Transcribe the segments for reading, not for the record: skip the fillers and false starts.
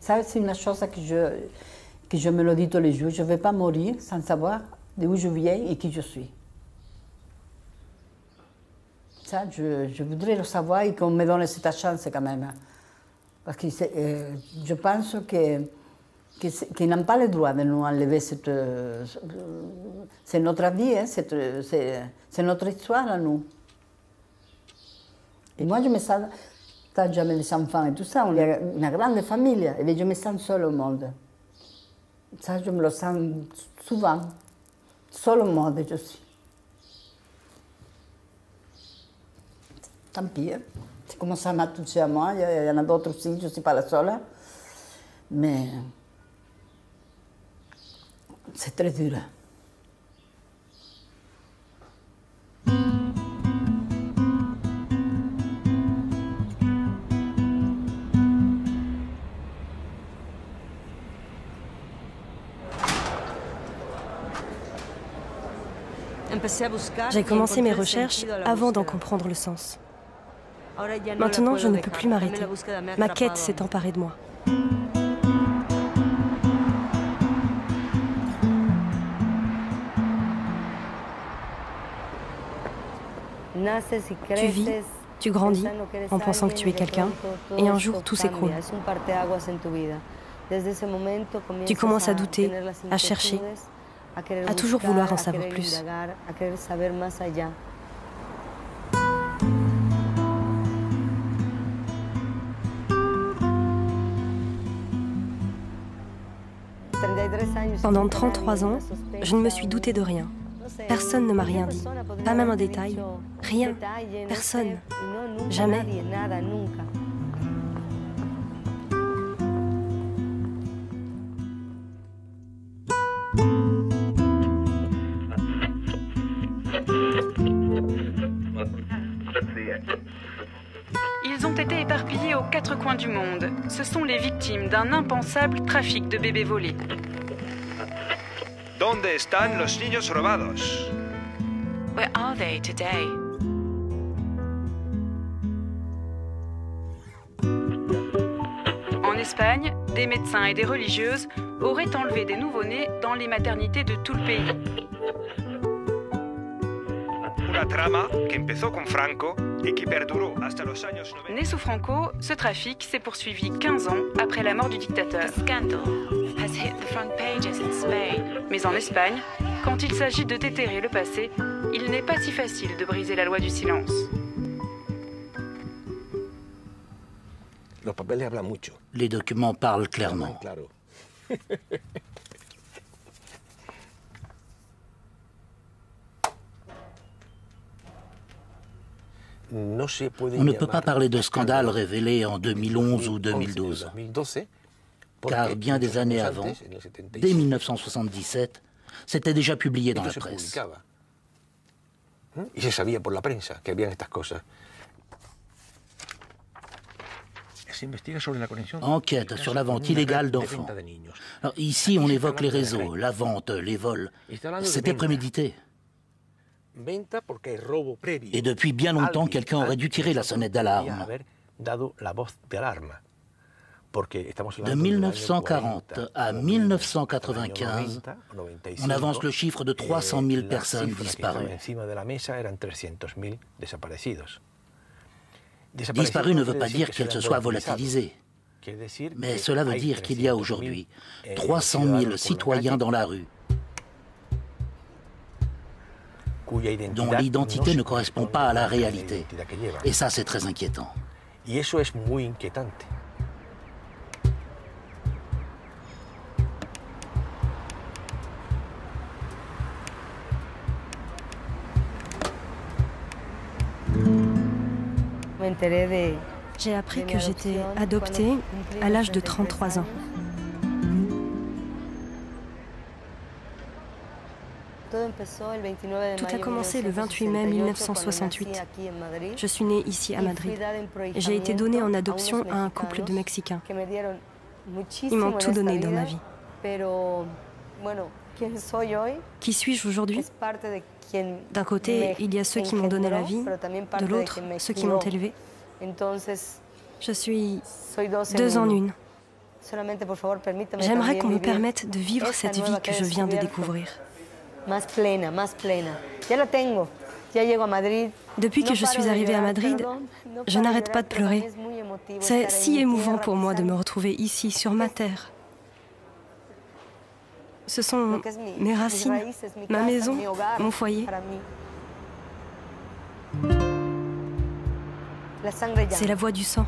Ça, c'est une chose que je me le dis tous les jours. Je ne vais pas mourir sans savoir d'où je viens et qui je suis. Ça, je voudrais le savoir et qu'on me donne cette chance quand même. Parce que je pense qu'ils n'ont pas le droit de nous enlever cette... c'est notre vie, hein, c'est notre histoire à nous. Et moi, je me sens... Quand j'avais les enfants et tout ça, on est une grande famille, et je me sens seule au monde. Ça, je me le sens souvent. Seule au monde, je suis. Tant pis, hein. C'est comme ça m'a touché à moi, il y en a d'autres aussi, je ne suis pas la seule. Mais c'est très dur. J'ai commencé mes recherches avant d'en comprendre le sens. Maintenant, je ne peux plus m'arrêter. Ma quête s'est emparée de moi. Tu vis, tu grandis en pensant que tu es quelqu'un, et un jour tout s'écroule. Tu commences à douter, à chercher, à toujours vouloir en savoir plus. Pendant 33 ans, je ne me suis doutée de rien. Personne ne m'a rien dit, pas même un détail, rien, personne, jamais. Ils ont été éparpillés aux quatre coins du monde. Ce sont les victimes d'un impensable trafic de bébés volés. ¿Dónde están los niños robados? Where are they today? En Espagne, des médecins et des religieuses auraient enlevé des nouveau-nés dans les maternités de tout le pays. Una trama que empezó con Franco et qui perduró hasta los años 90. Né sous Franco, ce trafic s'est poursuivi 15 ans après la mort du dictateur. Mais en Espagne, quand il s'agit de déterrer le passé, il n'est pas si facile de briser la loi du silence. Les documents parlent clairement. On ne peut pas parler de scandale révélé en 2011 ou 2012, car bien des années avant, dès 1977, c'était déjà publié dans la presse. Enquête sur la vente illégale d'enfants. Ici, on évoque les réseaux, la vente, les vols. C'était prémédité. Et depuis bien longtemps, quelqu'un aurait dû tirer la sonnette d'alarme. De 1940 à 1995, on avance le chiffre de 300 000 personnes disparues. Disparu ne veut pas dire qu'elle se soit volatilisée. Mais cela veut dire qu'il y a aujourd'hui 300 000 citoyens dans la rue dont l'identité ne correspond pas à la réalité. Et ça, c'est très inquiétant. J'ai appris que j'étais adoptée à l'âge de 33 ans. Tout a commencé le 28 mai 1968. Je suis née ici à Madrid. J'ai été donnée en adoption à un couple de Mexicains. Ils m'ont tout donné dans ma vie. Qui suis-je aujourd'hui? D'un côté, il y a ceux qui m'ont donné la vie, de l'autre, ceux qui m'ont élevée. Je suis deux en une. J'aimerais qu'on me permette de vivre cette vie que je viens de découvrir. Depuis que je suis arrivée à Madrid, je n'arrête pas de pleurer. C'est si émouvant pour moi de me retrouver ici, sur ma terre. Ce sont mes racines, ma maison, mon foyer. C'est la voix du sang.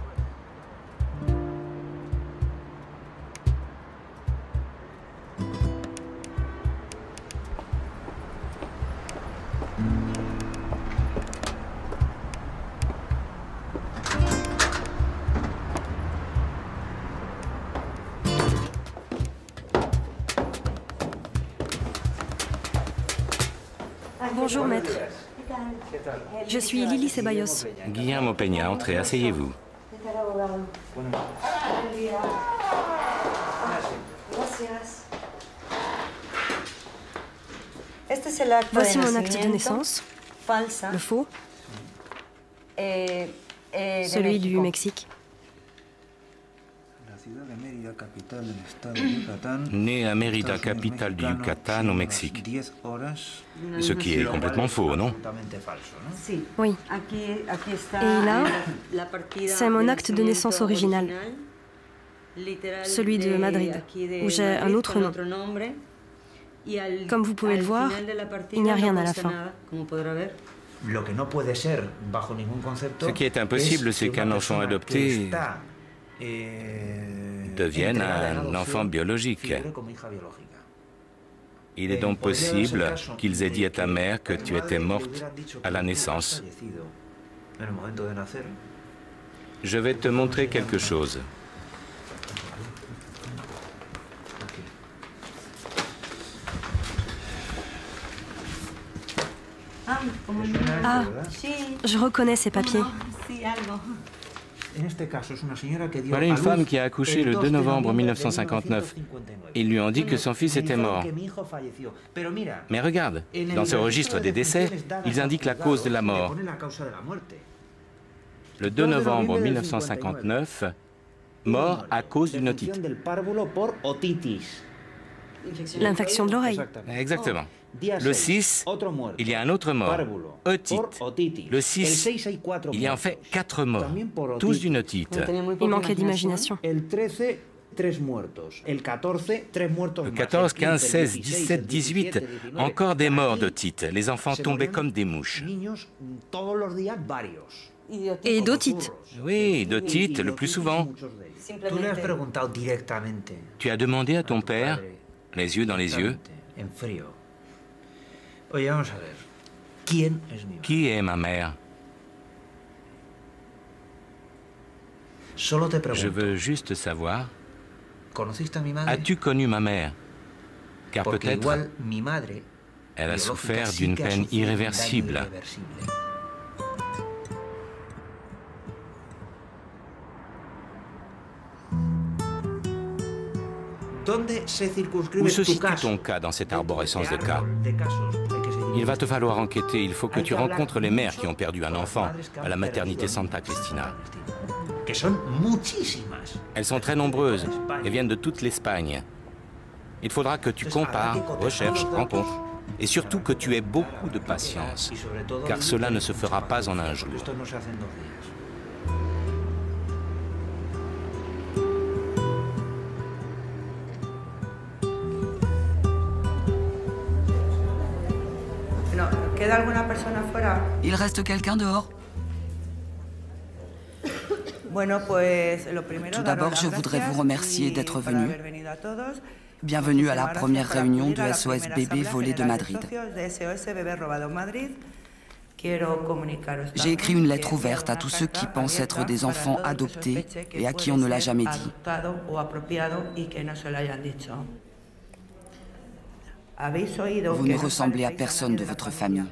Bonjour, maître. Je suis Lili Ceballos. Guillermo Peña, entrez, asseyez-vous. Voici mon acte de naissance, le faux, celui du Mexique. Né à Mérida, capitale du Yucatan, au Mexique. Ce qui est complètement faux, non? Oui. Et là, c'est mon acte de naissance original, celui de Madrid, où j'ai un autre nom. Comme vous pouvez le voir, il n'y a rien à la fin. Ce qui est impossible, c'est qu'un enfant adopté devienne un enfant biologique. Il est donc possible qu'ils aient dit à ta mère que tu étais morte à la naissance. Je vais te montrer quelque chose. Ah, je reconnais ces papiers. Voilà une femme qui a accouché le 2 novembre 1959. Ils lui ont dit que son fils était mort. Mais regarde, dans ce registre des décès, ils indiquent la cause de la mort. Le 2 novembre 1959, mort à cause d'une otite. L'infection de l'oreille. Exactement. Le 6, il y a un autre mort, otite. Le 6, il y a en fait 4 morts, tous d'une otite. Il manquait d'imagination. Le 14, 15, 16, 17, 18, encore des morts d'otite. Les enfants tombaient comme des mouches. Et d'otite. Oui, d'otite, le plus souvent. Tu as demandé à ton père, les yeux dans les yeux, qui est ma mère? Je veux juste savoir, as-tu connu ma mère? Car peut-être elle a souffert d'une peine irréversible. Où se situe ton cas dans cette arborescence de cas? Il va te falloir enquêter. Il faut que tu rencontres les mères qui ont perdu un enfant à la maternité Santa Cristina. Elles sont très nombreuses et viennent de toute l'Espagne. Il faudra que tu compares, recherches, rencontres. Et surtout que tu aies beaucoup de patience, car cela ne se fera pas en un jour. Il reste quelqu'un dehors? Tout d'abord, je voudrais vous remercier d'être venus. Bienvenue à la première réunion de SOS Bébé volé de Madrid. J'ai écrit une lettre ouverte à tous ceux qui pensent être des enfants adoptés et à qui on ne l'a jamais dit. Vous ne ressemblez à personne de votre famille.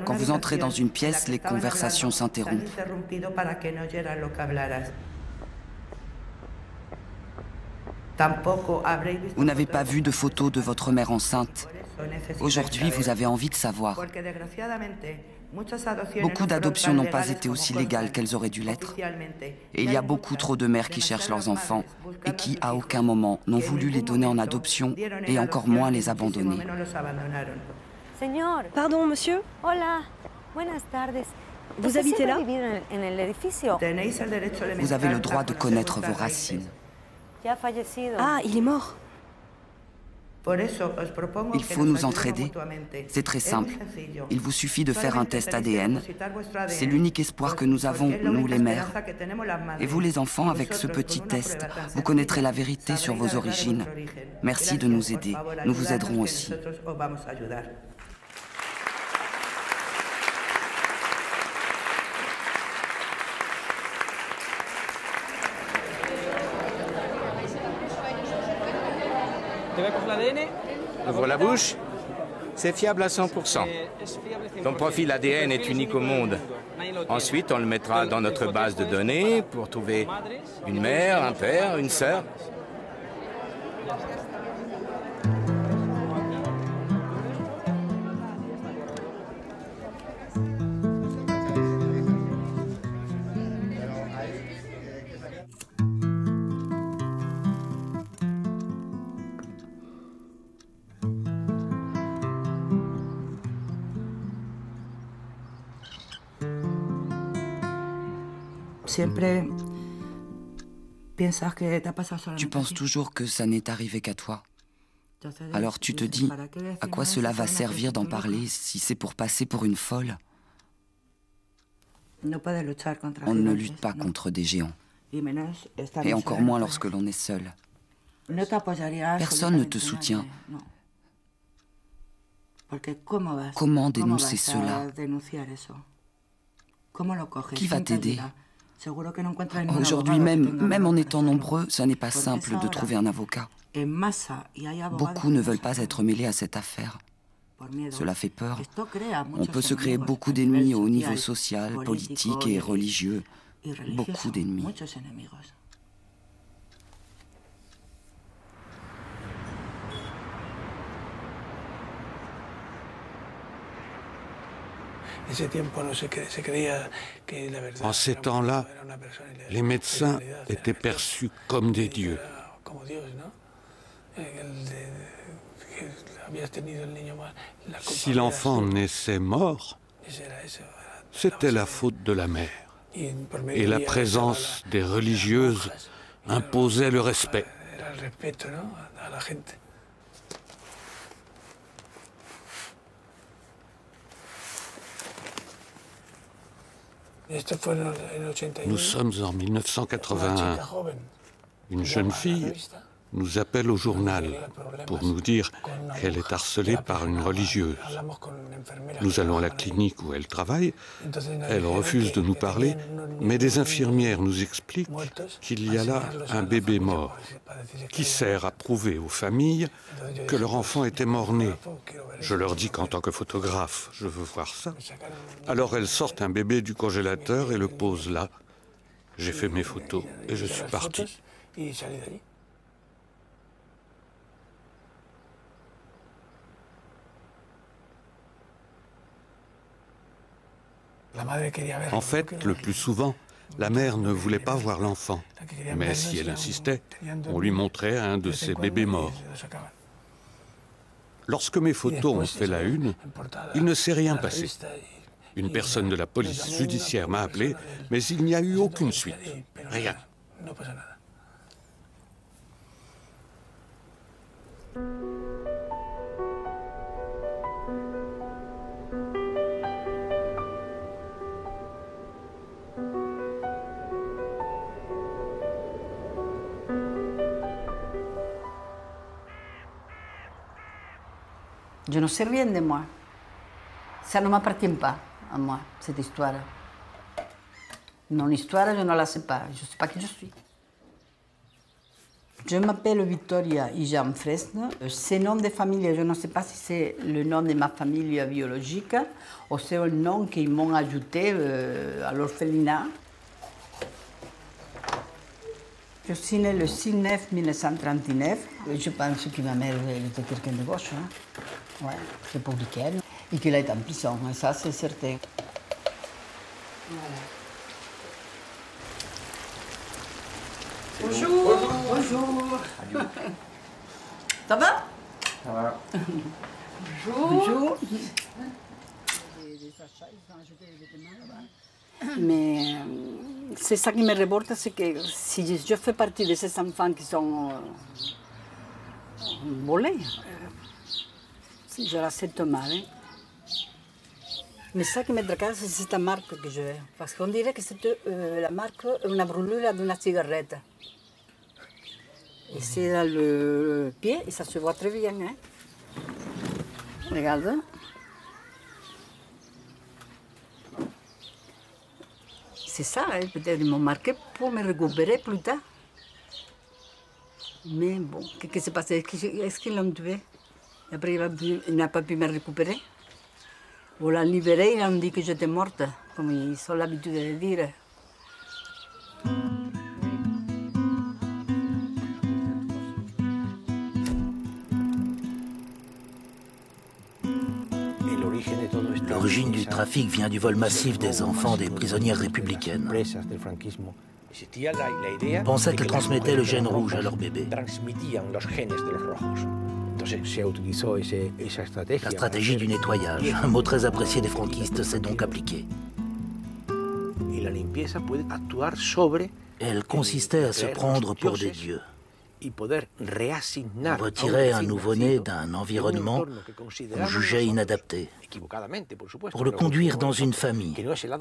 Quand vous entrez dans une pièce, les conversations s'interrompent. Vous n'avez pas vu de photos de votre mère enceinte. Aujourd'hui, vous avez envie de savoir. Beaucoup d'adoptions n'ont pas été aussi légales qu'elles auraient dû l'être. Et il y a beaucoup trop de mères qui cherchent leurs enfants et qui, à aucun moment, n'ont voulu les donner en adoption et encore moins les abandonner. Pardon, monsieur? Vous habitez là? Vous avez le droit de connaître vos racines. Ah, il est mort. Il faut nous entraider. C'est très simple. Il vous suffit de faire un test ADN. C'est l'unique espoir que nous avons, nous les mères. Et vous les enfants, avec ce petit test, vous connaîtrez la vérité sur vos origines. Merci de nous aider. Nous vous aiderons aussi. Ouvre la bouche. C'est fiable à 100%. Ton profil ADN est unique au monde. Ensuite, on le mettra dans notre base de données pour trouver une mère, un père, une sœur. Tu penses toujours que ça n'est arrivé qu'à toi. Alors tu te dis, à quoi cela va servir d'en parler si c'est pour passer pour une folle? On ne lutte pas contre des géants. Et encore moins lorsque l'on est seul. Personne ne te soutient. Comment dénoncer cela? Qui va t'aider? Aujourd'hui même en étant nombreux, ce n'est pas simple de trouver un avocat. Beaucoup ne veulent pas être mêlés à cette affaire. Cela fait peur. On peut se créer beaucoup d'ennemis au niveau social, politique et religieux. Beaucoup d'ennemis. En ces temps-là, les médecins étaient perçus comme des dieux. Si l'enfant naissait mort, c'était la faute de la mère. Et la présence des religieuses imposait le respect. Nous sommes en 1981. Une jeune fille nous appelle au journal pour nous dire qu'elle est harcelée par une religieuse. Nous allons à la clinique où elle travaille. Elle refuse de nous parler, mais des infirmières nous expliquent qu'il y a là un bébé mort qui sert à prouver aux familles que leur enfant était mort-né. Je leur dis qu'en tant que photographe, je veux voir ça. Alors elles sortent un bébé du congélateur et le posent là. J'ai fait mes photos et je suis parti. En fait, le plus souvent, la mère ne voulait pas voir l'enfant. Mais si elle insistait, on lui montrait un de ses bébés morts. Lorsque mes photos ont fait la une, il ne s'est rien passé. Une personne de la police judiciaire m'a appelé, mais il n'y a eu aucune suite. Rien. Je ne sais rien de moi. Ça ne m'appartient pas à moi, cette histoire. Mon histoire, je ne la sais pas. Je ne sais pas qui je suis. Je m'appelle Victoria Ijam Fresne. Ce nom de famille, je ne sais pas si c'est le nom de ma famille biologique ou c'est un nom qu'ils m'ont ajouté à l'orphelinat. Je suis née le 6/9/1939. Je pense que ma mère était quelqu'un de gauche, hein? Ouais, républicaine. Et qu'il est en prison, ça c'est certain. Bonjour. Bonjour. Ça va? Ça va. Bonjour. Mais c'est ça qui me révolte, c'est que si je fais partie de ces enfants qui sont volés, je l'accepte mal. Hein. Mais ça qui me tracasse, c'est cette marque que j'ai. Parce qu'on dirait que c'est la marque, une brûlure d'une cigarette. Et c'est dans le pied, et ça se voit très bien. Hein. Regarde. C'est ça, hein. Peut-être ils m'ont marqué pour me récupérer plus tard. Mais bon, qu'est-ce qui s'est passé? Est-ce qu'ils l'ont tué? Et après, il n'a pas pu me récupérer. On l'a libéré, ils ont dit que j'étais morte, comme ils ont l'habitude de dire. L'origine du trafic vient du vol massif des enfants des prisonnières républicaines. On pensait qu'elles transmettaient le gène rouge à leur bébé. La stratégie du nettoyage, un mot très apprécié des franquistes, s'est donc appliquée. Elle consistait à se prendre pour des dieux. Retirer un nouveau-né d'un environnement qu'on jugeait inadapté, pour le conduire dans une famille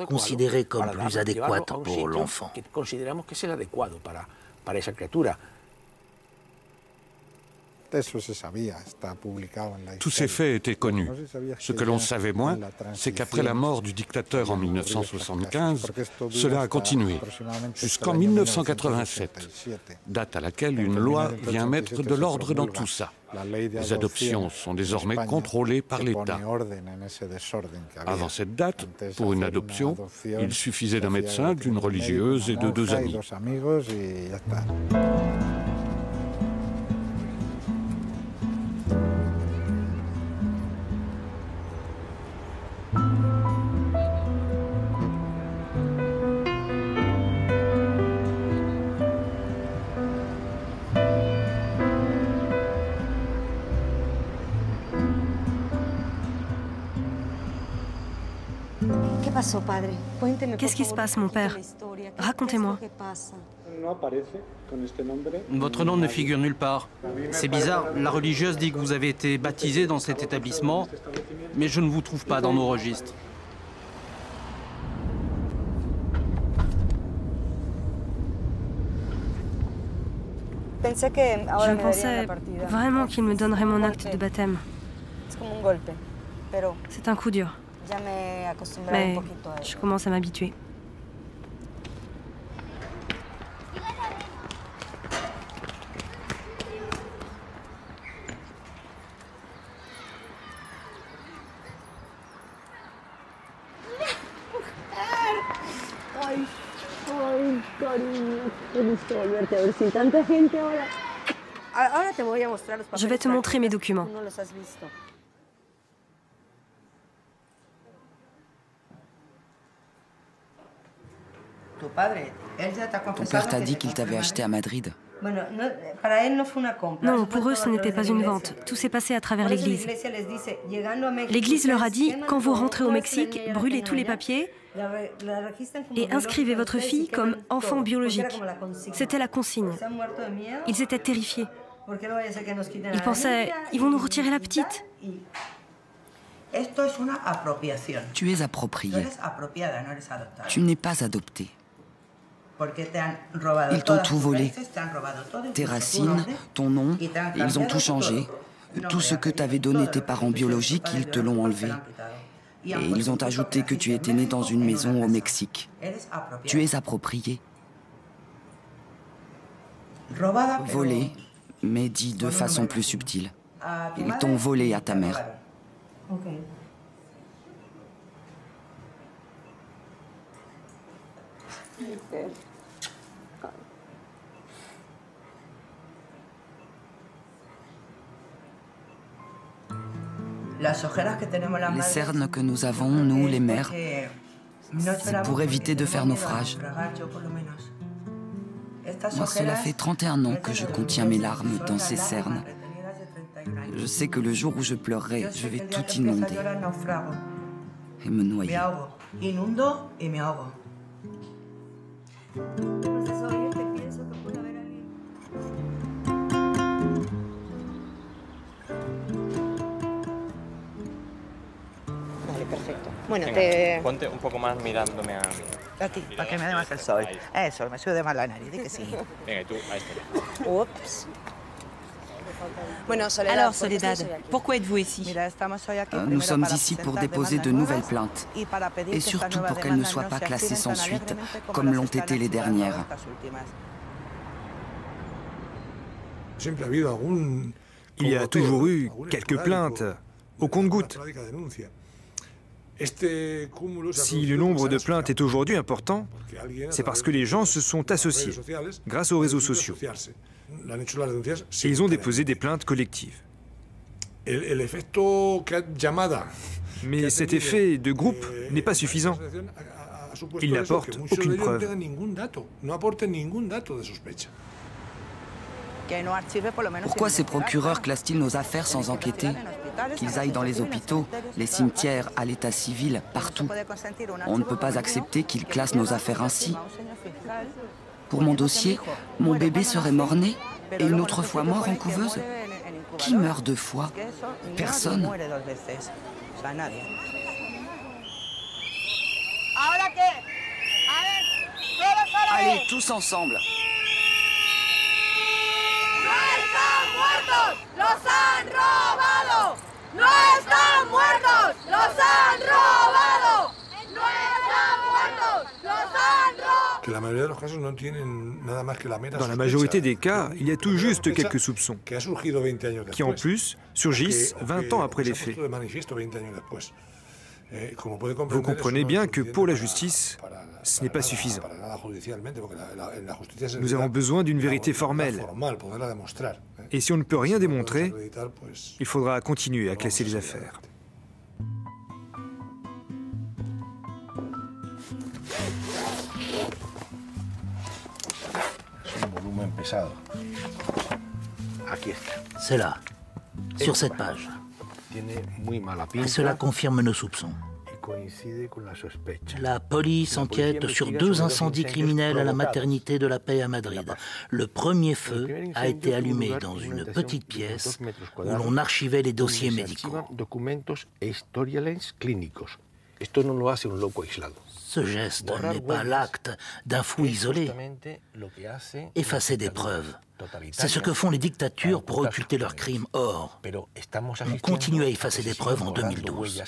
considérée comme plus adéquate pour l'enfant. Tous ces faits étaient connus. Ce que l'on savait moins, c'est qu'après la mort du dictateur en 1975, cela a continué jusqu'en 1987, date à laquelle une loi vient mettre de l'ordre dans tout ça. Les adoptions sont désormais contrôlées par l'État. Avant cette date, pour une adoption, il suffisait d'un médecin, d'une religieuse et de 2 amis. Qu'est-ce qui se passe, mon père? Racontez-moi. Votre nom ne figure nulle part. C'est bizarre, la religieuse dit que vous avez été baptisé dans cet établissement, mais je ne vous trouve pas dans nos registres. Je pensais vraiment qu'il me donnerait mon acte de baptême. C'est un coup dur. Mais je commence à m'habituer. Je vais te montrer mes documents. Ton père t'a dit qu'il t'avait acheté à Madrid. Non, pour eux, ce n'était pas une vente. Tout s'est passé à travers l'Église. L'Église leur a dit, quand vous rentrez au Mexique, brûlez tous les papiers et inscrivez votre fille comme enfant biologique. C'était la consigne. Ils étaient terrifiés. Ils pensaient, ils vont nous retirer la petite. Tu es approprié. Tu n'es pas adopté. Ils t'ont tout volé. Tes racines, ton nom, ils ont tout changé. Tout ce que t'avaient donné tes parents biologiques, ils te l'ont enlevé. Et ils ont ajouté que tu étais né dans une maison au Mexique. Tu es approprié. Volé, mais dit de façon plus subtile. Ils t'ont volé à ta mère. Les cernes que nous avons, nous, les mères, c'est pour éviter de faire naufrage. Moi, cela fait 31 ans que je contiens mes larmes dans ces cernes. Je sais que le jour où je pleurerai, je vais tout inonder et me noyer. Bueno, ponte un poco más mirándome a mí. A ti, para que me dé más el sol. Eso, me sube más la nariz, di que sí. Venga, y tú a este. Ups. Alors, Soledad, pourquoi êtes-vous ici? Nous sommes ici pour déposer de nouvelles plaintes. Et surtout pour qu'elles ne soient pas classées sans suite, comme l'ont été les dernières. Il y a toujours eu quelques plaintes, au compte-gouttes. Si le nombre de plaintes est aujourd'hui important, c'est parce que les gens se sont associés grâce aux réseaux sociaux. Et ils ont déposé des plaintes collectives. Mais cet effet de groupe n'est pas suffisant. Il n'apporte aucune preuve. Pourquoi ces procureurs classent-ils nos affaires sans enquêter? Qu'ils aillent dans les hôpitaux, les cimetières, à l'état civil, partout. On ne peut pas accepter qu'ils classent nos affaires ainsi. Pour mon dossier, mon bébé serait mort-né et une autre fois mort en couveuse. Qui meurt 2 fois? Personne. Allez, tous ensemble. ¡No están muertos! ¡Los han robado! ¡No están muertos! ¡Los han robado! ¡No están muertos! ¡Los han robado! Dans la majorité des cas, il y a tout juste quelques soupçons, qui en plus surgissent 20 ans après les faits. Vous comprenez bien que pour la justice, ce n'est pas suffisant. Nous avons besoin d'une vérité formelle. Et si on ne peut rien démontrer, il faudra continuer à classer les affaires. C'est là, sur cette page. Et cela confirme nos soupçons. La police enquête sur 2 incendies criminels à la maternité de la Paix à Madrid. Le premier feu a été allumé dans une petite pièce où l'on archivait les dossiers médicaux. Ce geste n'est pas l'acte d'un fou isolé. Effacer des preuves. C'est ce que font les dictatures pour occulter leurs crimes. Or, on continue à effacer des preuves en 2012.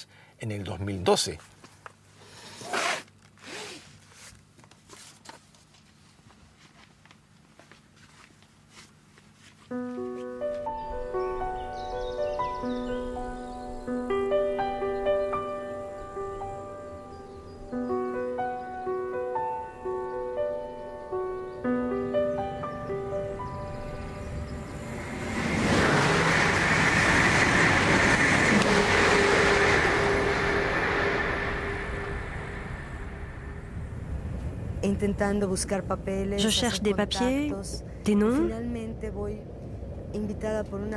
Je cherche des papiers, des noms.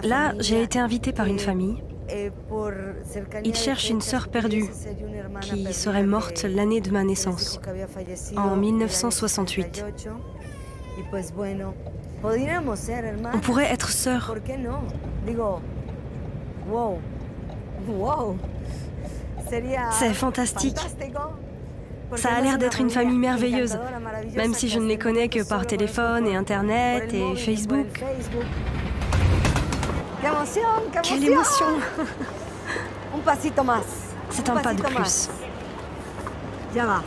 Là, j'ai été invitée par une famille. Ils cherchent une sœur perdue qui serait morte l'année de ma naissance, en 1968. On pourrait être sœurs. C'est fantastique. Ça a l'air d'être une famille merveilleuse, même si je ne les connais que par téléphone et Internet et Facebook. Quelle émotion! C'est un pas de plus. Là!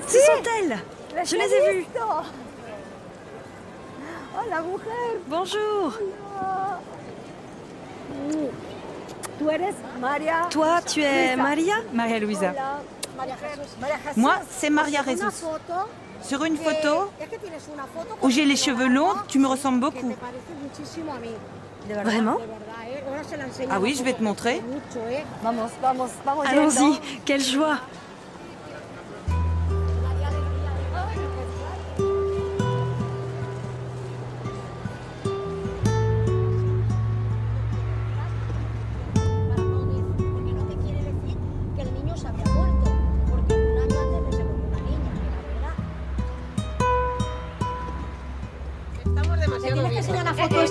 Ce sont elles! Je les ai vues! Bonjour. Toi, tu es Maria? Maria Luisa. Moi, c'est Maria Jesus. Sur une photo où j'ai les cheveux longs, tu me ressembles beaucoup. Vraiment? Ah oui, je vais te montrer. Allons-y, quelle joie!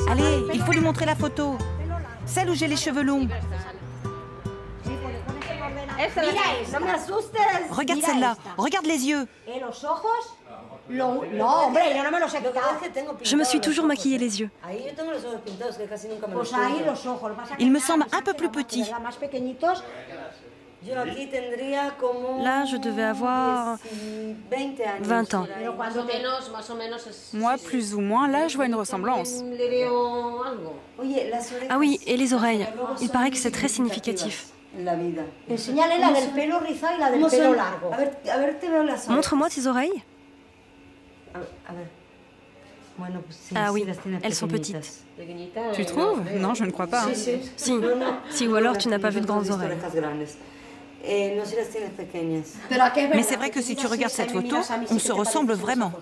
Allez, il faut lui montrer la photo. Celle où j'ai les cheveux longs. Regarde celle-là, regarde les yeux. Je me suis toujours maquillé les yeux. Il me semble un peu plus petit. Là, je devais avoir 20 ans. Moi, plus ou moins, là, je vois une ressemblance. Ah oui, et les oreilles. Il paraît que c'est très significatif. Montre-moi tes oreilles. Ah oui, elles sont petites. Tu trouves? Non, je ne crois pas. Si, ou alors tu n'as pas vu de grandes oreilles. Mais c'est vrai que si tu regardes cette photo, on se ressemble vraiment.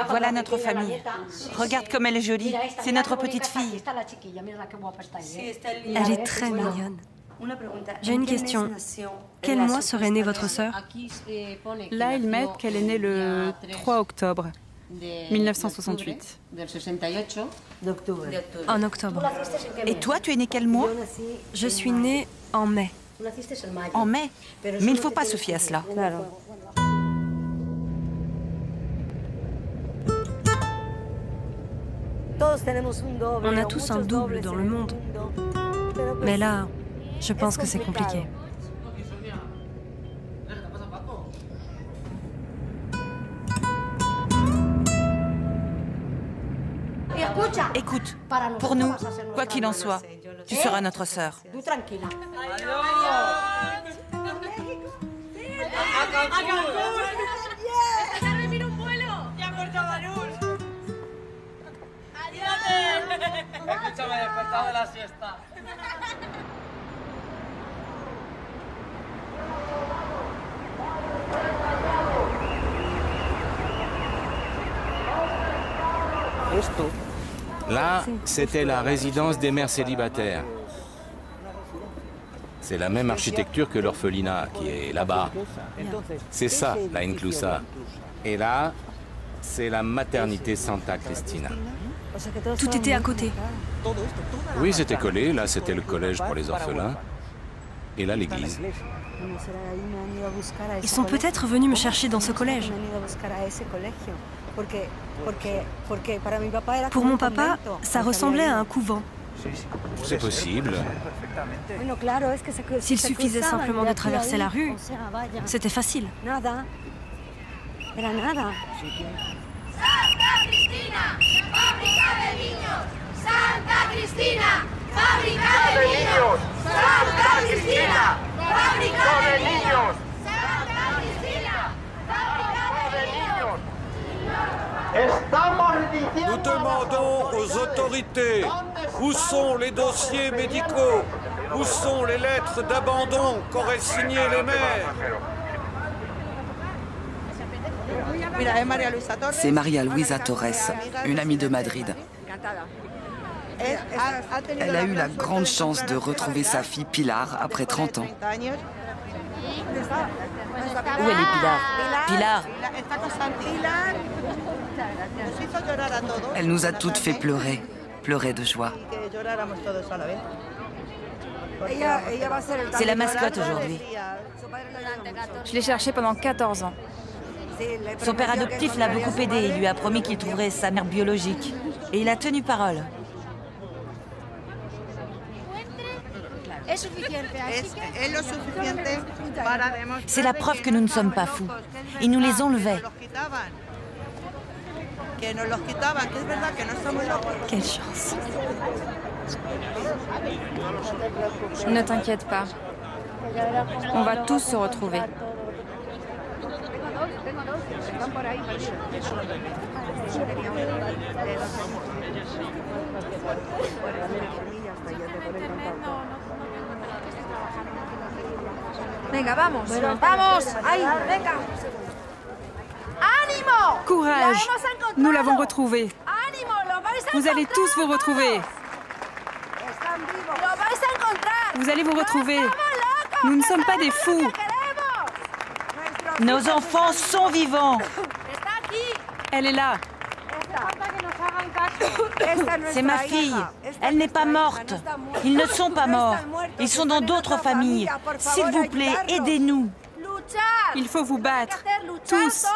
Voilà notre famille. Regarde comme elle est jolie. C'est notre petite fille. Elle est très mignonne. J'ai une question. Quel mois serait née votre sœur? Là, ils mettent qu'elle est née le 3 octobre 1968. En octobre. Et toi, tu es née quel mois? Je suis née en mai. En mai? Mais il ne faut pas se fier à cela. On a tous un double dans le monde. Mais là, je pense que c'est compliqué. Écoute, pour nous, quoi qu'il en soit, tu seras notre sœur. Là, c'était la résidence des mères célibataires. C'est la même architecture que l'orphelinat qui est là-bas. C'est ça, la Inclusa. Et là, c'est la maternité Santa Cristina. Tout était à côté. Oui, c'était collé. Là, c'était le collège pour les orphelins. Et là, l'église. Ils sont peut-être venus me chercher dans ce collège. Pour mon papa, ça ressemblait à un couvent. C'est possible. S'il suffisait simplement de traverser la rue, c'était facile. Santa Cristina, fábrica de niños. Santa Cristina, fábrica de niños. Santa Cristina, fábrica de niños. Santa Cristina, fábrica de niños. Nous demandons aux autorités où sont les dossiers médicaux, où sont les lettres d'abandon qu'auraient signées les mères. C'est Maria Luisa Torres, une amie de Madrid. Elle a eu la grande chance de retrouver sa fille Pilar après 30 ans. Où elle est Pilar? Pilar. Elle nous a toutes fait pleurer, pleurer de joie. C'est la mascotte aujourd'hui. Je l'ai cherchée pendant 14 ans. Son père adoptif l'a beaucoup aidé. Il lui a promis qu'il trouverait sa mère biologique. Et il a tenu parole. C'est la preuve que nous ne sommes pas fous. Ils nous les enlevaient. Quelle chance. Ne t'inquiète pas. On va tous se retrouver. Venga, vamos. Vamos. Ahí, venga. ¡Ánimo! Courage! Nous l'avons retrouvé. Vous allez tous vous retrouver. Vous allez vous retrouver. Nous ne sommes pas des fous. Nos enfants sont vivants. Elle est là. C'est ma fille. Elle n'est pas morte. Ils ne sont pas morts. Ils sont dans d'autres familles. S'il vous plaît, aidez-nous. Il faut vous battre. Tous.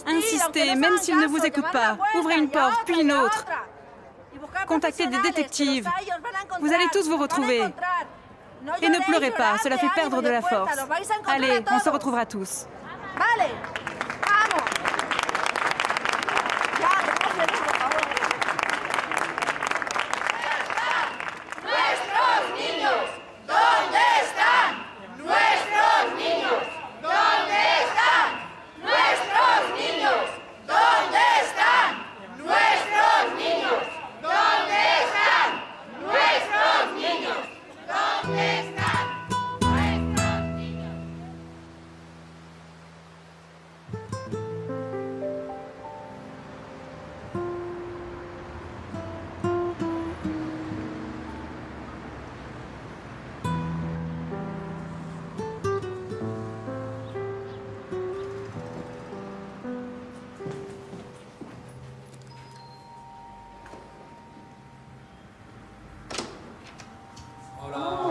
Insistez, même s'ils ne vous écoutent pas. Ouvrez une porte, puis une autre. Contactez des détectives. Vous allez tous vous retrouver. Et ne pleurez pas, cela fait perdre de la force. Allez, on se retrouvera tous.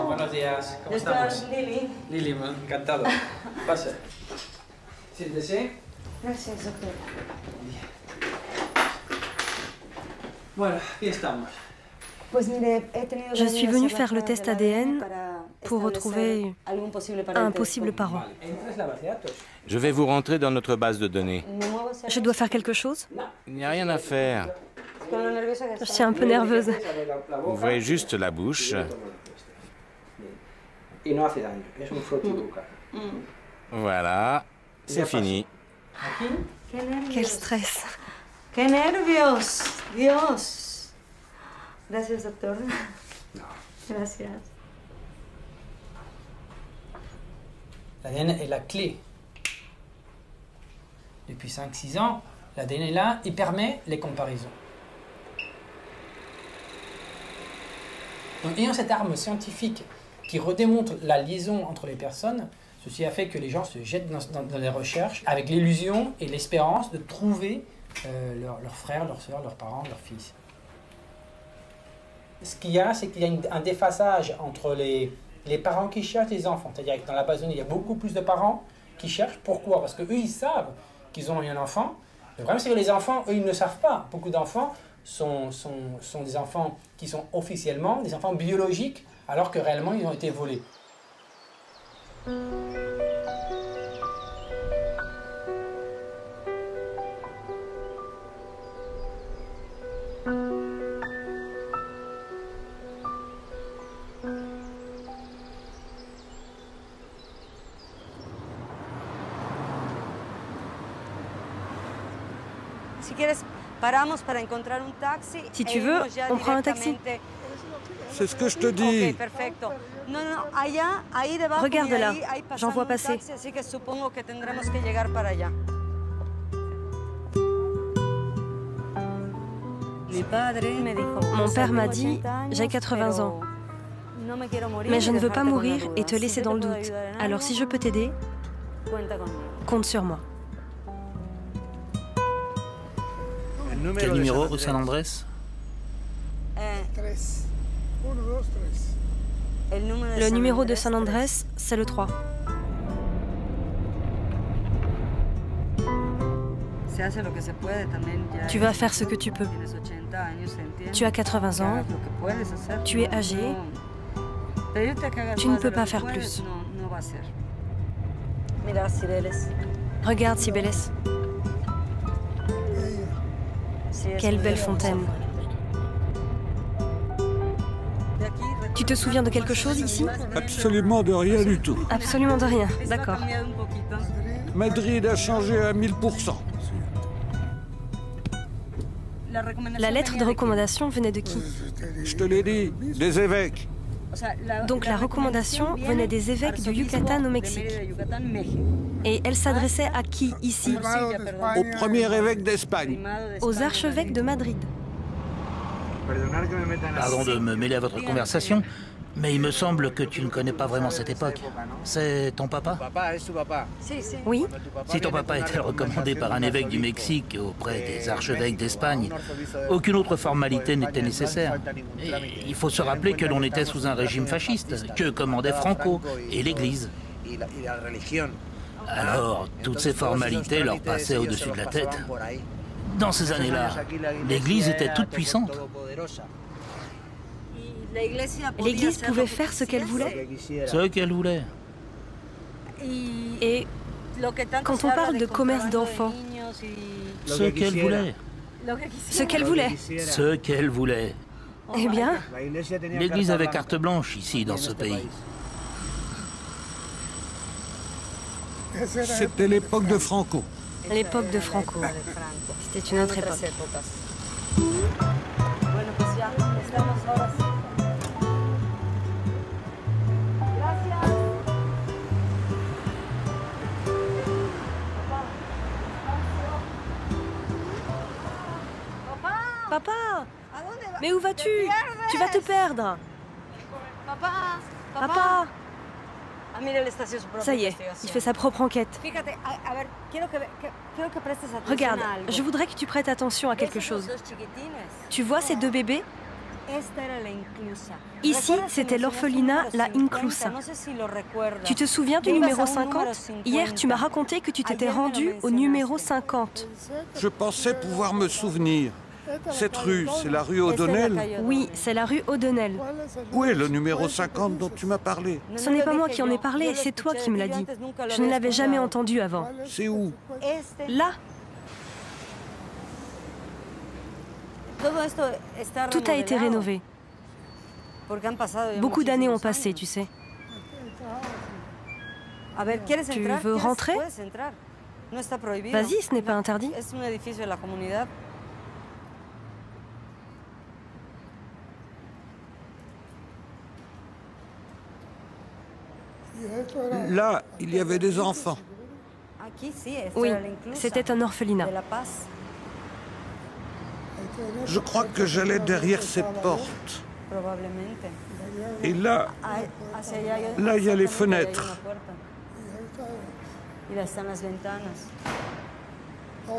Buenos días, ¿cómo estamos? Lili. Lili, encantado. Pase. Siéntese. Gracias, doctor. Bueno, aquí estamos. Je suis venue faire le test ADN pour retrouver un possible parent. Je vais vous rentrer dans notre base de données. Je dois faire quelque chose? Il n'y a rien à faire. Je suis un peu nerveuse. Ouvrez juste la bouche. Voilà, c'est fini. Quel stress. ¡Qué nervios! Dios. Gracias, doctor. Gracias. L'ADN est la clé. Depuis 5-6 ans, l'ADN est là, il permet les comparaisons. Donc, ayant cette arme scientifique qui redémontre la liaison entre les personnes, ceci a fait que les gens se jettent dans les recherches avec l'illusion et l'espérance de trouver leurs frères, leurs sœurs, leurs parents, leurs fils. Ce qu'il y a, c'est qu'il y a un déphasage entre les parents qui cherchent les enfants. C'est-à-dire que dans la base de données, il y a beaucoup plus de parents qui cherchent. Pourquoi? Parce qu'eux, ils savent qu'ils ont eu un enfant. Le problème, c'est que les enfants, eux, ils ne savent pas. Beaucoup d'enfants sont des enfants qui sont officiellement des enfants biologiques, alors que réellement, ils ont été volés. Si tu veux, on prend un taxi. C'est ce que je te dis. Regarde là, j'en vois passer. Mon père m'a dit, j'ai 80 ans, mais je ne veux pas mourir et te laisser dans le doute. Alors si je peux t'aider, compte sur moi. Quel numéro rue San Andrés? Le numéro de San Andrés, c'est le 3. Tu vas faire ce que tu peux. Tu as 80 ans, tu es âgé, tu ne peux pas faire plus. Regarde Cibeles. Quelle belle fontaine. Tu te souviens de quelque chose ici? Absolument de rien du tout. Absolument de rien, d'accord. Madrid a changé à 1000%. La lettre de recommandation venait de qui? Je te l'ai dit, des évêques. Donc la recommandation venait des évêques du Yucatan au Mexique. Et elle s'adressait à qui ici? Au premier évêque d'Espagne. Aux archevêques de Madrid. Pardon de me mêler à votre conversation, mais il me semble que tu ne connais pas vraiment cette époque. C'est ton papa? Oui. Si ton papa était recommandé par un évêque du Mexique auprès des archevêques d'Espagne, aucune autre formalité n'était nécessaire. Et il faut se rappeler que l'on était sous un régime fasciste, que commandait Franco et l'Église. Alors, toutes ces formalités leur passaient au-dessus de la tête. Dans ces années-là, l'Église était toute puissante. L'Église pouvait faire ce qu'elle voulait? Ce qu'elle voulait. Et quand on parle de commerce d'enfants, Ce qu'elle voulait. ce qu'elle voulait. Ce qu'elle voulait. Eh bien, l'Église avait carte blanche ici, dans ce pays. C'était l'époque de Franco. L'époque de Franco. C'était une autre époque. Papa! Mais où vas-tu? Tu vas te perdre. Papa! Ça y est, il fait sa propre enquête. Regarde, je voudrais que tu prêtes attention à quelque chose. Tu vois ces deux bébés? Ici, c'était l'orphelinat La Inclusa. Tu te souviens du numéro 50? Hier, tu m'as raconté que tu t'étais rendu au numéro 50. Je pensais pouvoir me souvenir. Cette rue, c'est la rue O'Donnell? Oui, c'est la rue O'Donnell. Où est le numéro 50 dont tu m'as parlé? Ce n'est pas moi qui en ai parlé, c'est toi qui me l'as dit. Je ne l'avais jamais entendu avant. C'est où? Là. Tout a été rénové. Beaucoup d'années ont passé, tu sais. Tu veux rentrer? Vas-y, ce n'est pas interdit. Là, il y avait des enfants. Oui, c'était un orphelinat. Je crois que j'allais derrière cette porte. Et là, il y a les fenêtres.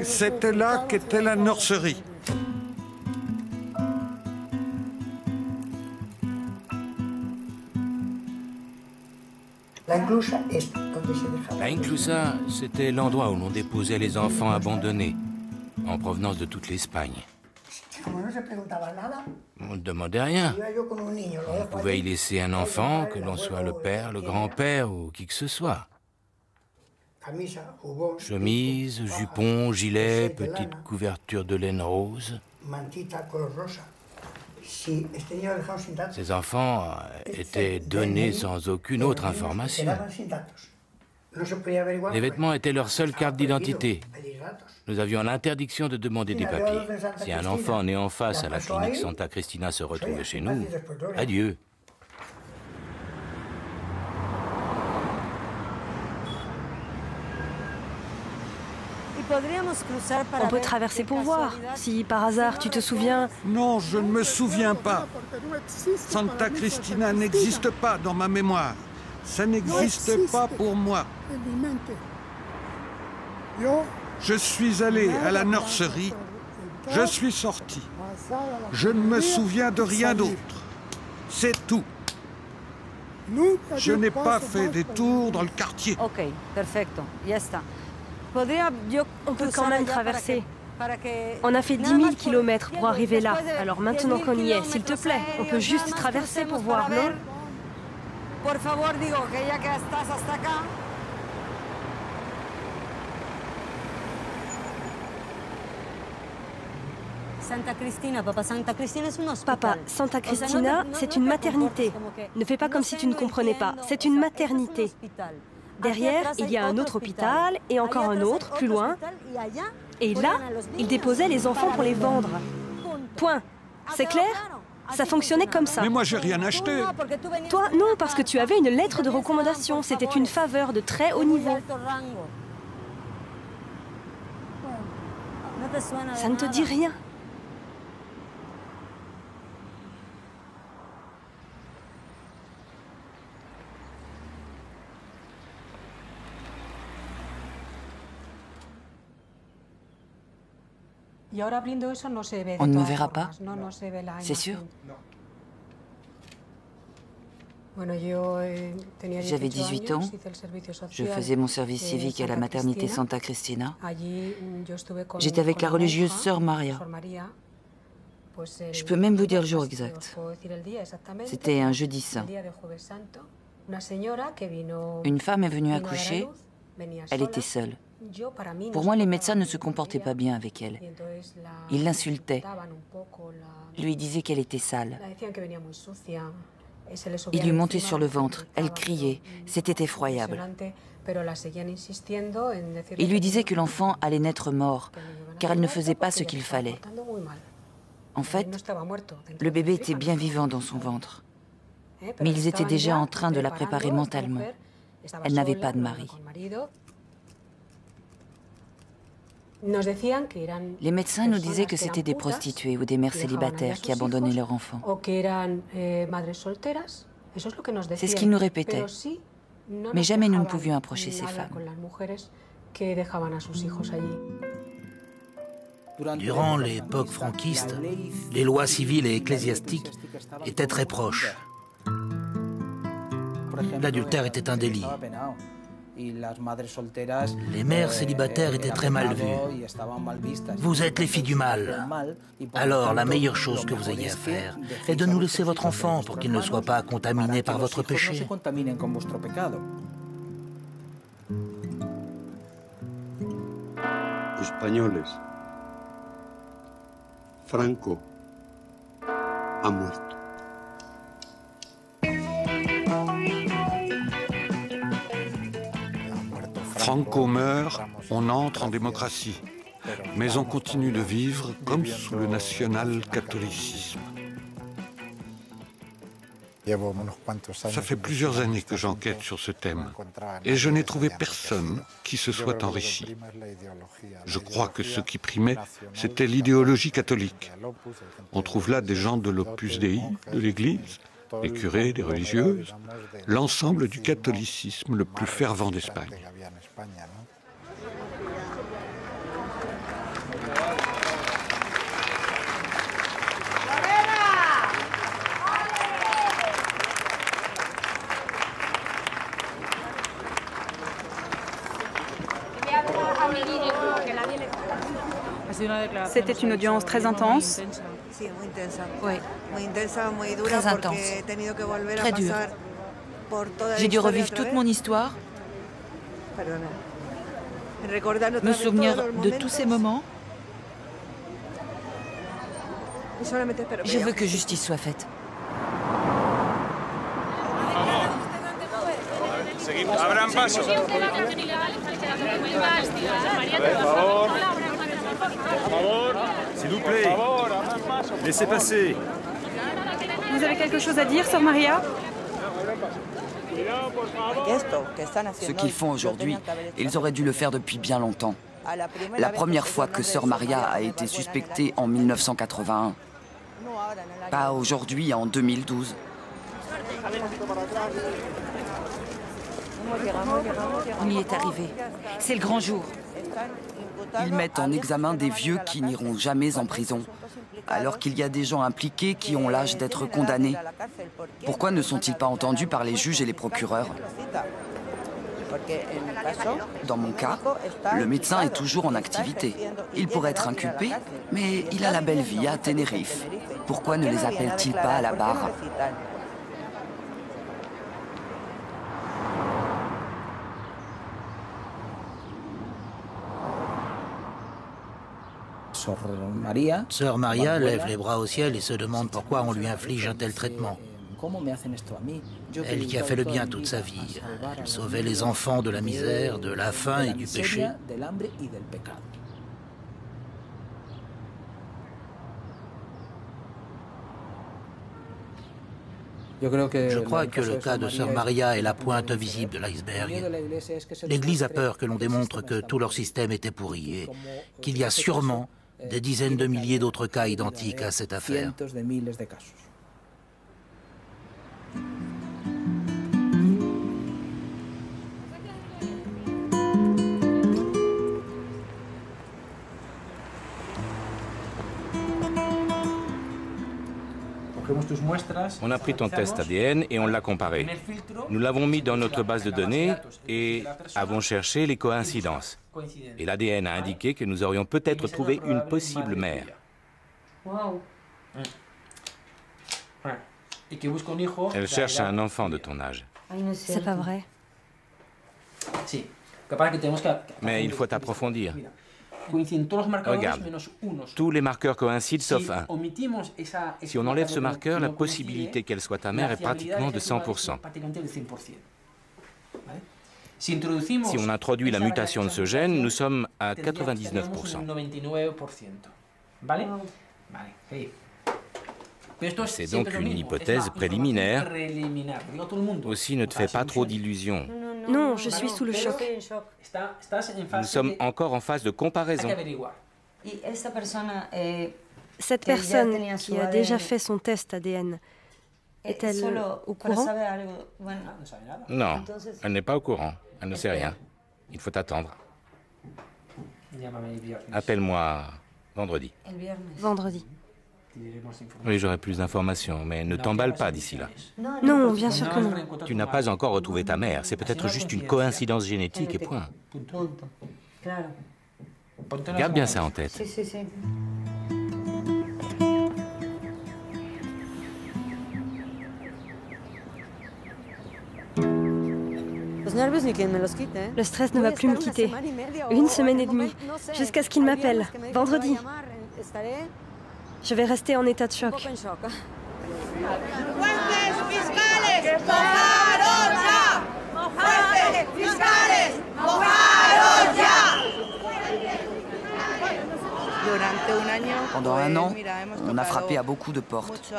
C'était là qu'était la nurserie. La Inclusa, c'était l'endroit où l'on déposait les enfants abandonnés, en provenance de toute l'Espagne. On ne demandait rien. On pouvait y laisser un enfant, que l'on soit le père, le grand-père ou qui que ce soit. Chemise, jupon, gilet, petite couverture de laine rose. Ces enfants étaient donnés sans aucune autre information. Les vêtements étaient leur seule carte d'identité. Nous avions l'interdiction de demander des papiers. Si un enfant né en face à la clinique Santa Cristina se retrouvait chez nous, adieu. On peut traverser pour voir. Si par hasard tu te souviens... Non, je ne me souviens pas. Santa Cristina n'existe pas dans ma mémoire. Ça n'existe pas pour moi. Je suis allé à la nurserie. Je suis sorti. Je ne me souviens de rien d'autre. C'est tout. Je n'ai pas fait des tours dans le quartier. Ok, perfecto. Ya está. On peut quand même traverser. On a fait 10 000 kilomètres pour arriver là. Alors maintenant qu'on y est, s'il te plaît, on peut juste traverser pour voir, non? Papa, Santa Cristina, c'est une maternité. Ne fais pas comme si tu ne comprenais pas. C'est une maternité. Derrière, il y a un autre hôpital, et encore un autre, plus loin. Et là, ils déposaient les enfants pour les vendre. Point. C'est clair? Ça fonctionnait comme ça. Mais moi, j'ai rien acheté. Toi, non, parce que tu avais une lettre de recommandation. C'était une faveur de très haut niveau. Ça ne te dit rien. On ne me verra pas? C'est sûr? J'avais 18 ans, je faisais mon service civique à la maternité Santa Cristina. J'étais avec la religieuse Sœur Maria. Je peux même vous dire le jour exact. C'était un jeudi saint. Une femme est venue accoucher, elle était seule. Pour moi, les médecins ne se comportaient pas bien avec elle. Ils l'insultaient, lui disaient qu'elle était sale. Il lui montait sur le ventre, elle criait, c'était effroyable. Il lui disait que l'enfant allait naître mort, car elle ne faisait pas ce qu'il fallait. En fait, le bébé était bien vivant dans son ventre. Mais ils étaient déjà en train de la préparer mentalement. Elle n'avait pas de mari. Les médecins nous disaient que c'était des prostituées ou des mères célibataires qui abandonnaient leurs enfants. C'est ce qu'ils nous répétaient. Mais jamais nous ne pouvions approcher ces femmes. Durant l'époque franquiste, les lois civiles et ecclésiastiques étaient très proches. L'adultère était un délit. Les mères célibataires étaient très mal vues. Vous êtes les filles du mal. Alors, la meilleure chose que vous ayez à faire est de nous laisser votre enfant pour qu'il ne soit pas contaminé par votre péché. Españoles. Franco ha muerto. Franco meurt, on entre en démocratie, mais on continue de vivre comme sous le national-catholicisme. Ça fait plusieurs années que j'enquête sur ce thème, et je n'ai trouvé personne qui se soit enrichi. Je crois que ce qui primait, c'était l'idéologie catholique. On trouve là des gens de l'Opus Dei, de l'Église, les curés, les religieuses, l'ensemble du catholicisme le plus fervent d'Espagne. C'était une audience très intense. Oui, très intense, très dure. J'ai dû revivre toute mon histoire, me souvenir de tous ces moments. Je veux que justice soit faite. Abran paso. S'il vous plaît, laissez passer. Vous avez quelque chose à dire, Sœur Maria? Ce qu'ils font aujourd'hui, ils auraient dû le faire depuis bien longtemps. La première fois que Sœur Maria a été suspectée en 1981. Pas aujourd'hui, en 2012. On y est arrivé. C'est le grand jour. Ils mettent en examen des vieux qui n'iront jamais en prison, alors qu'il y a des gens impliqués qui ont l'âge d'être condamnés. Pourquoi ne sont-ils pas entendus par les juges et les procureurs? Dans mon cas, le médecin est toujours en activité. Il pourrait être inculpé, mais il a la belle vie à Tenerife. Pourquoi ne les appelle-t-il pas à la barre? Sœur Maria lève les bras au ciel et se demande pourquoi on lui inflige un tel traitement. Elle qui a fait le bien toute sa vie, elle sauvait les enfants de la misère, de la faim et du péché. Je crois que le cas de Sœur Maria est la pointe visible de l'iceberg. L'Église a peur que l'on démontre que tout leur système était pourri et qu'il y a sûrement des dizaines de milliers d'autres cas identiques à cette affaire. On a pris ton test ADN et on l'a comparé. Nous l'avons mis dans notre base de données et avons cherché les coïncidences. Et l'ADN a indiqué que nous aurions peut-être trouvé une possible mère. Wow. Elle cherche un enfant de ton âge. C'est pas vrai. Mais il faut approfondir. Regarde, tous les marqueurs coïncident sauf un. Si on enlève ce marqueur, la possibilité qu'elle soit ta mère est pratiquement de 100%. Si on introduit la mutation de ce gène, nous sommes à 99%. C'est donc une hypothèse préliminaire. Aussi, ne te fais pas trop d'illusions. Non, je suis sous le choc. Nous sommes encore en phase de comparaison. Cette personne qui a déjà fait son test ADN, est-elle au courant? Non, elle n'est pas au courant. Elle ne sait rien. Il faut attendre. Appelle-moi vendredi. Vendredi. Oui, j'aurai plus d'informations, mais ne t'emballe pas d'ici là. Non, bien sûr que non. Tu n'as pas encore retrouvé ta mère. C'est peut-être juste une coïncidence génétique et point. Garde bien ça en tête. Le stress ne va plus me quitter. 1 semaine et demie, jusqu'à ce qu'il m'appelle. Vendredi. Je vais rester en état de choc. Pendant 1 an, on a frappé à beaucoup de portes.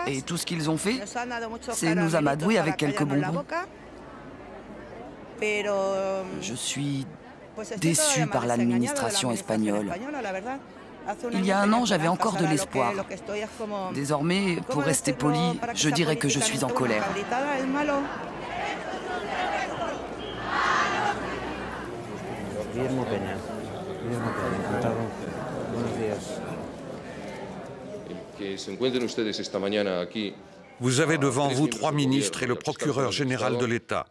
Et tout ce qu'ils ont fait, c'est nous amadouer avec quelques bonbons. Je suis déçu par l'administration espagnole. Il y a 1 an, j'avais encore de l'espoir. Désormais, pour rester poli, je dirais que je suis en colère. Vous avez devant vous 3 ministres et le procureur général de l'État.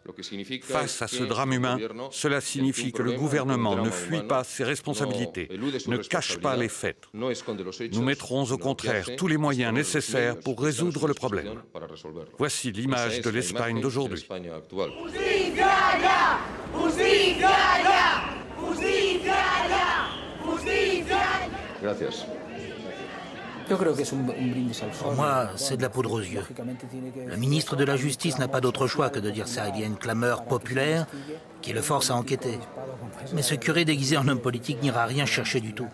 Face à ce drame humain, cela signifie que le gouvernement ne fuit pas ses responsabilités, ne cache pas les faits. Nous mettrons au contraire tous les moyens nécessaires pour résoudre le problème. Voici l'image de l'Espagne d'aujourd'hui. Pour moi, c'est de la poudre aux yeux. Le ministre de la Justice n'a pas d'autre choix que de dire ça. Il y a une clameur populaire qui le force à enquêter. Mais ce curé déguisé en homme politique n'ira rien chercher du tout.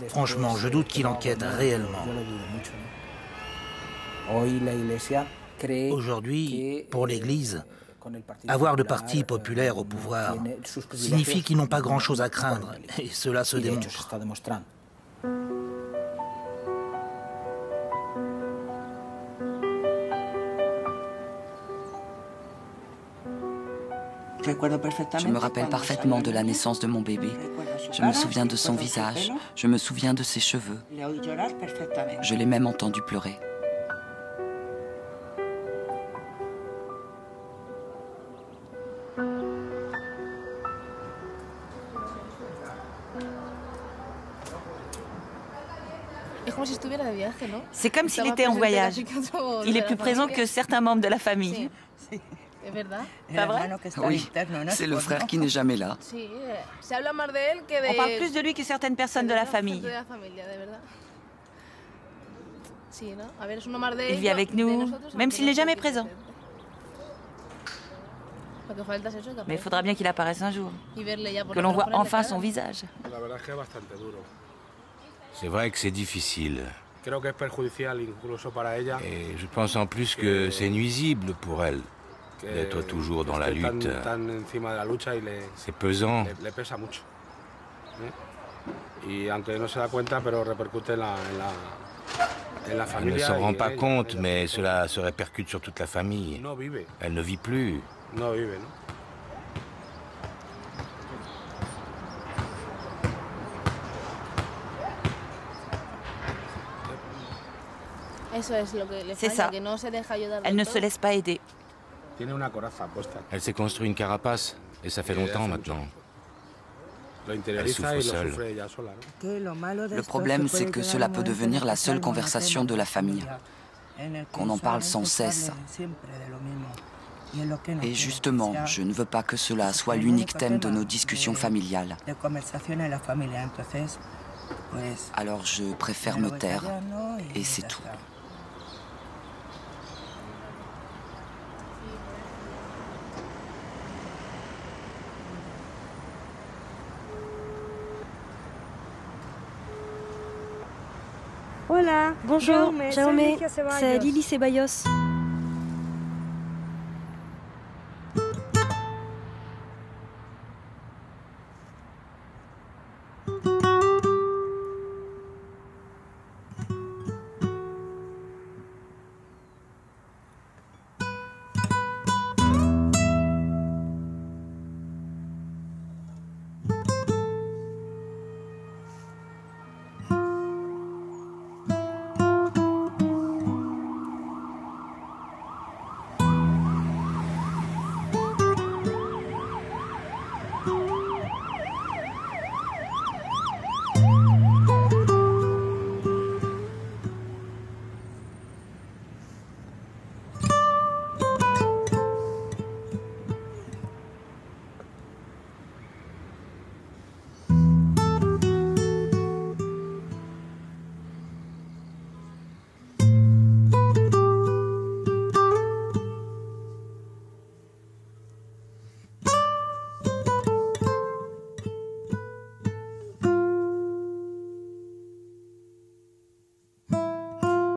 Franchement, je doute qu'il enquête réellement. Aujourd'hui, pour l'Église, avoir le parti populaire au pouvoir signifie qu'ils n'ont pas grand-chose à craindre. Et cela se démontre. Je me rappelle parfaitement de la naissance de mon bébé. Je me souviens de son visage, je me souviens de ses cheveux. Je l'ai même entendu pleurer. C'est comme s'il était en voyage. Il est plus présent que certains membres de la famille. Pas vrai? Oui, c'est le frère qui n'est jamais là. On parle plus de lui que certaines personnes de la famille. Il vit avec nous, même s'il n'est jamais présent. Mais il faudra bien qu'il apparaisse un jour, que l'on voit enfin son visage. C'est vrai que c'est difficile. Et je pense en plus que c'est nuisible pour elle d'être toujours dans la lutte. C'est pesant. Elle ne s'en rend pas compte, mais cela se répercute sur toute la famille. Elle ne vit plus. C'est ça. Elle ne se laisse pas aider. Elle s'est construit une carapace, et ça fait longtemps maintenant. Elle souffre seule. Le problème, c'est que cela peut devenir la seule conversation de la famille, qu'on en parle sans cesse. Et justement, je ne veux pas que cela soit l'unique thème de nos discussions familiales. Alors je préfère me taire, et c'est tout. Bonjour, Jaume, c'est Lily Ceballos.